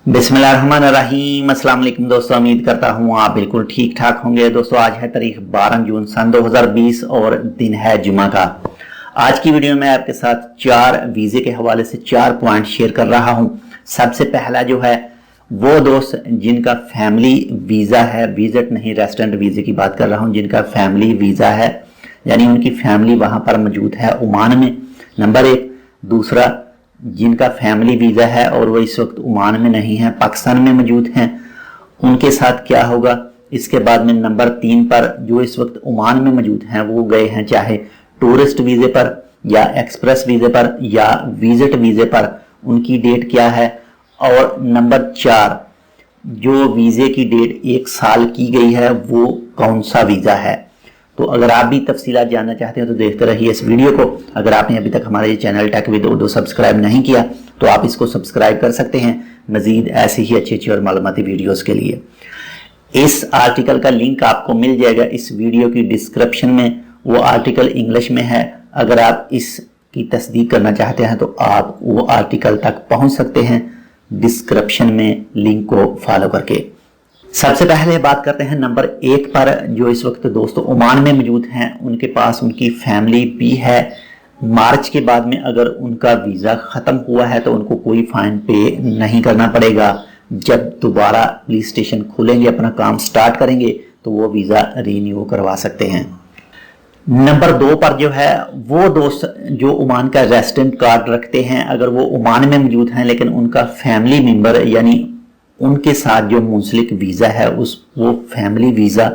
बिस्मिल्लाहिर्रहमानिर्रहीम। अस्सलाम वालेकुम दोस्तों, उम्मीद करता हूँ आप बिल्कुल ठीक ठाक होंगे। दोस्तों आज है तारीख 12 जून सन 2020 और दिन है जुमा का। आज की वीडियो में आपके साथ 4 वीज़े के हवाले से 4 पॉइंट शेयर कर रहा हूँ। सबसे पहला जो है वो दोस्त जिनका फैमिली वीज़ा है, विजिट नहीं रेजिडेंट वीज़े की बात कर रहा हूँ, जिनका फैमिली वीज़ा है यानी उनकी फैमिली वहाँ पर मौजूद है ओमान में, नंबर 1। दूसरा, जिनका फैमिली वीज़ा है और वो इस वक्त ओमान में नहीं है, पाकिस्तान में मौजूद हैं, उनके साथ क्या होगा। इसके बाद में नंबर 3 पर जो इस वक्त ओमान में मौजूद हैं वो गए हैं चाहे टूरिस्ट वीज़े पर या एक्सप्रेस वीज़े पर या विजिट वीज़े पर, उनकी डेट क्या है। और नंबर 4, जो वीज़े की डेट 1 साल की गई है वो कौन सा वीज़ा है। तो अगर आप भी तफसीलात जानना चाहते हैं तो देखते रहिए इस वीडियो को। अगर आपने अभी तक हमारे channel Tech With Urdu subscribe नहीं किया तो आप इसको सब्सक्राइब कर सकते हैं मजीद ऐसी ही अच्छी और मालूमाती वीडियोस के लिए। इस आर्टिकल का लिंक आपको मिल जाएगा इस वीडियो की डिस्क्रिप्शन में। वो आर्टिकल इंग्लिश में है, अगर आप इसकी तस्दीक करना चाहते हैं तो आप वो आर्टिकल तक पहुंच सकते हैं डिस्क्रिप्शन में लिंक को फॉलो करके। सबसे पहले बात करते हैं नंबर 1 पर, जो इस वक्त दोस्तों ओमान में मौजूद हैं, उनके पास उनकी फैमिली भी है। मार्च के बाद में अगर उनका वीज़ा ख़त्म हुआ है तो उनको कोई फाइन पे नहीं करना पड़ेगा। जब दोबारा पुलिस स्टेशन खुलेंगे, अपना काम स्टार्ट करेंगे तो वो वीज़ा रीन्यू करवा सकते हैं। नंबर 2 पर जो है वो दोस्त जो ओमान का रेजिडेंट कार्ड रखते हैं, अगर वो ओमान में मौजूद हैं लेकिन उनका फैमिली मेम्बर यानी उनके साथ जो मुंसलिक वीज़ा है वो फैमिली वीज़ा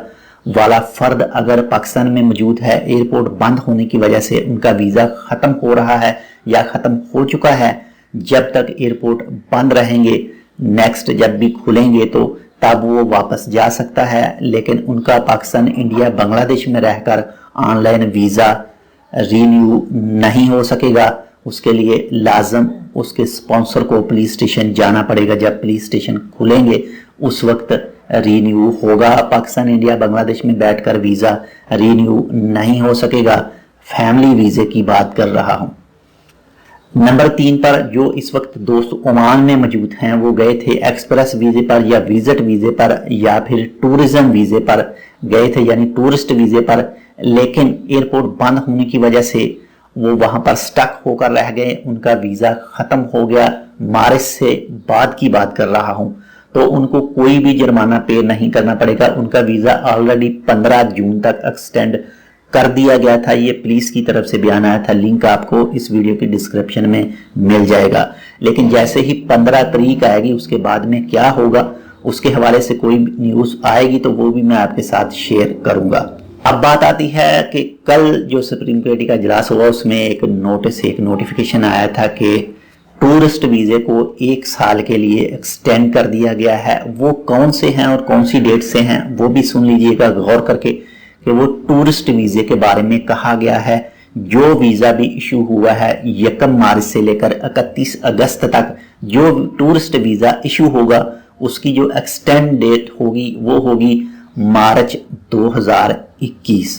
वाला फ़र्द अगर पाकिस्तान में मौजूद है, एयरपोर्ट बंद होने की वजह से उनका वीज़ा ख़त्म हो रहा है या ख़त्म हो चुका है, जब तक एयरपोर्ट बंद रहेंगे, नेक्स्ट जब भी खुलेंगे तो तब वो वापस जा सकता है। लेकिन उनका पाकिस्तान, इंडिया, बांग्लादेश में रहकर ऑनलाइन वीज़ा रीन्यू नहीं हो सकेगा। उसके लिए लाजम उसके स्पॉन्सर को पुलिस स्टेशन जाना पड़ेगा। जब पुलिस स्टेशन खुलेंगे उस वक्त रीन्यू होगा। पाकिस्तान, इंडिया, बांग्लादेश में बैठकर वीज़ा रीन्यू नहीं हो सकेगा। फैमिली वीज़े की बात कर रहा हूं। नंबर 3 पर जो इस वक्त दोस्त ओमान में मौजूद हैं वो गए थे एक्सप्रेस वीज़े पर या विजिट वीज़े पर या फिर टूरिज्म वीज़े पर गए थे यानी टूरिस्ट वीज़े पर, लेकिन एयरपोर्ट बंद होने की वजह से वो वहां पर स्टक होकर रह गए, उनका वीज़ा ख़त्म हो गया। मार्च से बाद की बात कर रहा हूं, तो उनको कोई भी जुर्माना पे नहीं करना पड़ेगा। उनका वीज़ा ऑलरेडी 15 जून तक एक्सटेंड कर दिया गया था। ये पुलिस की तरफ से बयान आया था, लिंक आपको इस वीडियो की डिस्क्रिप्शन में मिल जाएगा। लेकिन जैसे ही 15 तारीख आएगी उसके बाद में क्या होगा उसके हवाले से कोई न्यूज़ आएगी तो वो भी मैं आपके साथ शेयर करूंगा। अब बात आती है कि कल जो सुप्रीम कोर्ट का इजलास हुआ उसमें एक नोटिफिकेशन आया था कि टूरिस्ट वीज़े को 1 साल के लिए एक्सटेंड कर दिया गया है। वो कौन से हैं और कौन सी डेट से हैं वो भी सुन लीजिएगा गौर करके कि वो टूरिस्ट वीज़े के बारे में कहा गया है। जो वीज़ा भी इशू हुआ है 1 मार्च से लेकर 31 अगस्त तक जो टूरिस्ट वीज़ा इशू होगा उसकी जो एक्सटेंड डेट होगी वो होगी मार्च 2021।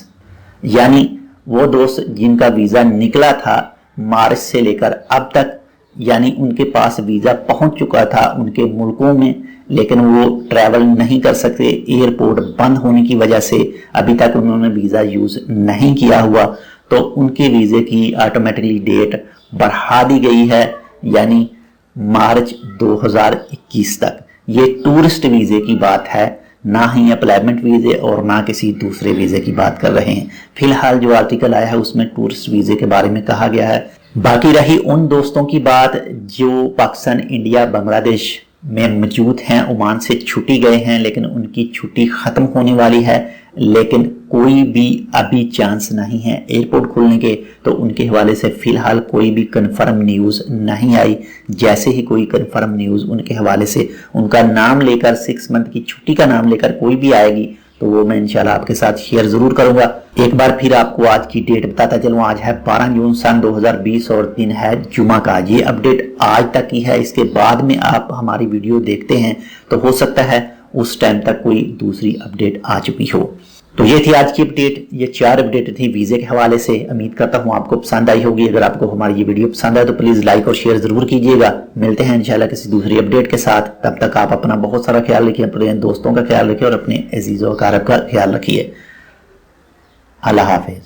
यानी वो दोस्त जिनका वीज़ा निकला था मार्च से लेकर अब तक, यानी उनके पास वीज़ा पहुंच चुका था उनके मुल्कों में, लेकिन वो ट्रैवल नहीं कर सकते, एयरपोर्ट बंद होने की वजह से अभी तक उन्होंने वीज़ा यूज़ नहीं किया हुआ, तो उनके वीज़े की ऑटोमेटिकली डेट बढ़ा दी गई है यानी मार्च 2021 तक। ये टूरिस्ट वीज़े की बात है, ना ही अप्लायमेंट वीज़े और ना किसी दूसरे वीज़े की बात कर रहे हैं। फिलहाल जो आर्टिकल आया है उसमें टूरिस्ट वीज़े के बारे में कहा गया है। बाकी रही उन दोस्तों की बात जो पाकिस्तान, इंडिया, बांग्लादेश में मौजूद हैं, ओमान से छुट्टी गए हैं लेकिन उनकी छुट्टी ख़त्म होने वाली है, लेकिन कोई भी अभी चांस नहीं है एयरपोर्ट खुलने के, तो उनके हवाले से फ़िलहाल कोई भी कन्फर्म न्यूज़ नहीं आई। जैसे ही कोई कन्फर्म न्यूज़ उनके हवाले से उनका नाम लेकर 6 मंथ की छुट्टी का नाम लेकर कोई भी आएगी तो वो मैं इंशाल्लाह आपके साथ शेयर ज़रूर करूंगा। एक बार फिर आपको आज की डेट बताता चलूँ, आज है 12 जून सन 2020 और दिन है जुमा का। ये अपडेट आज तक की है, इसके बाद में आप हमारी वीडियो देखते हैं तो हो सकता है उस टाइम तक कोई दूसरी अपडेट आ चुकी हो। तो ये थी आज की अपडेट, ये 4 अपडेट थी वीजे के हवाले से। उम्मीद करता हूँ आपको पसंद आई होगी। अगर आपको हमारी ये वीडियो पसंद आए तो प्लीज लाइक और शेयर जरूर कीजिएगा। मिलते हैं इंशाल्लाह किसी दूसरी अपडेट के साथ। तब तक आप अपना बहुत सारा ख्याल रखिए, अपने दोस्तों का ख्याल रखिए और अपने अजीजों कारब का ख्याल रखिए। अल्लाह हाफिज।